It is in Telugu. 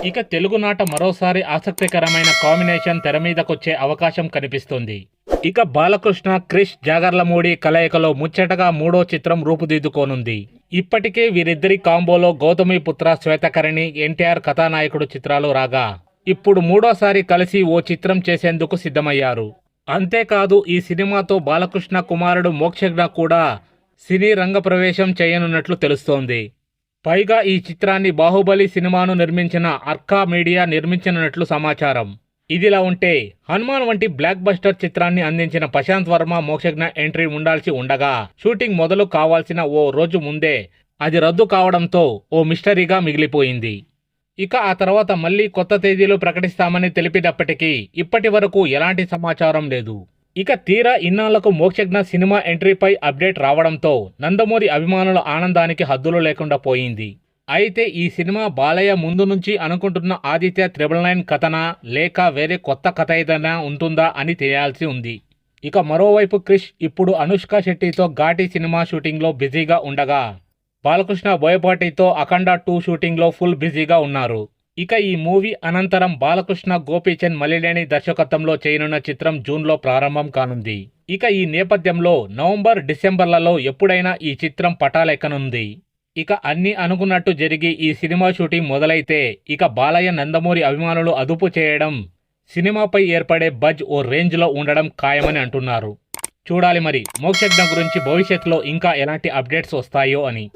ఇక తెలుగునాట మరోసారి ఆసక్తికరమైన కాంబినేషన్ తెర మీదకొచ్చే అవకాశం కనిపిస్తుంది. ఇక బాలకృష్ణ, క్రిష్, జాగర్లమూడి కలయికలో ముచ్చటగా మూడో చిత్రం రూపుదిద్దుకోనుంది. ఇప్పటికే వీరిద్దరి కాంబోలో గౌతమిపుత్ర, శ్వేతకరణి, ఎన్టీఆర్ కథానాయకుడు చిత్రాలు రాగా ఇప్పుడు మూడోసారి కలిసి ఓ చిత్రం చేసేందుకు సిద్ధమయ్యారు. అంతేకాదు ఈ సినిమాతో బాలకృష్ణ కుమారుడు మోక్షజ్ఞ కూడా సినీ రంగ ప్రవేశం చేయనున్నట్లు తెలుస్తోంది. పైగా ఈ చిత్రాన్ని బాహుబలి సినిమాను నిర్మించిన అర్కా మీడియా నిర్మించనున్నట్లు సమాచారం. ఇదిలా ఉంటే హనుమాన్ వంటి బ్లాక్ బస్టర్ చిత్రాన్ని అందించిన ప్రశాంత్ వర్మ మోక్షజ్ఞ ఎంట్రీ ఉండాల్సి ఉండగా షూటింగ్ మొదలు కావాల్సిన ఓ రోజు ముందే అది రద్దు కావడంతో ఓ మిస్టరీగా మిగిలిపోయింది. ఇక ఆ తర్వాత మళ్లీ కొత్త తేదీలు ప్రకటిస్తామని తెలిపినప్పటికీ ఇప్పటి వరకు ఎలాంటి సమాచారం లేదు. ఇక తీరా ఇన్నాళ్లకు మోక్షజ్ఞ సినిమా ఎంట్రీపై అప్డేట్ రావడంతో నందమూరి అభిమానుల ఆనందానికి హద్దులు లేకుండా పోయింది. అయితే ఈ సినిమా బాలయ్య ముందు నుంచి అనుకుంటున్న ఆదిత్య 999 కథనా లేక వేరే కొత్త కథ ఏదైనా ఉంటుందా అని తెలియాల్సి ఉంది. ఇక మరోవైపు క్రిష్ ఇప్పుడు అనుష్క శెట్టితో ఘాటి సినిమా షూటింగ్లో బిజీగా ఉండగా బాలకృష్ణ బోయపాటితో అఖండ 2 షూటింగ్లో ఫుల్ బిజీగా ఉన్నారు. ఇక ఈ మూవీ అనంతరం బాలకృష్ణ, గోపీచంద్ మలినేని దర్శకత్వంలో చేయనున్న చిత్రం జూన్లో ప్రారంభం కానుంది. ఇక ఈ నేపథ్యంలో నవంబర్, డిసెంబర్లలో ఎప్పుడైనా ఈ చిత్రం పటాలెక్కనుంది. ఇక అన్నీ అనుకున్నట్టు జరిగి ఈ సినిమా షూటింగ్ మొదలైతే ఇక బాలయ్య, నందమూరి అభిమానులు అదుపు చేయడం, సినిమాపై ఏర్పడే బజ్ ఓ రేంజ్లో ఉండడం ఖాయమని అంటున్నారు. చూడాలి మరి మోక్షజ్ఞ గురించి భవిష్యత్తులో ఇంకా ఎలాంటి అప్డేట్స్ వస్తాయో అని.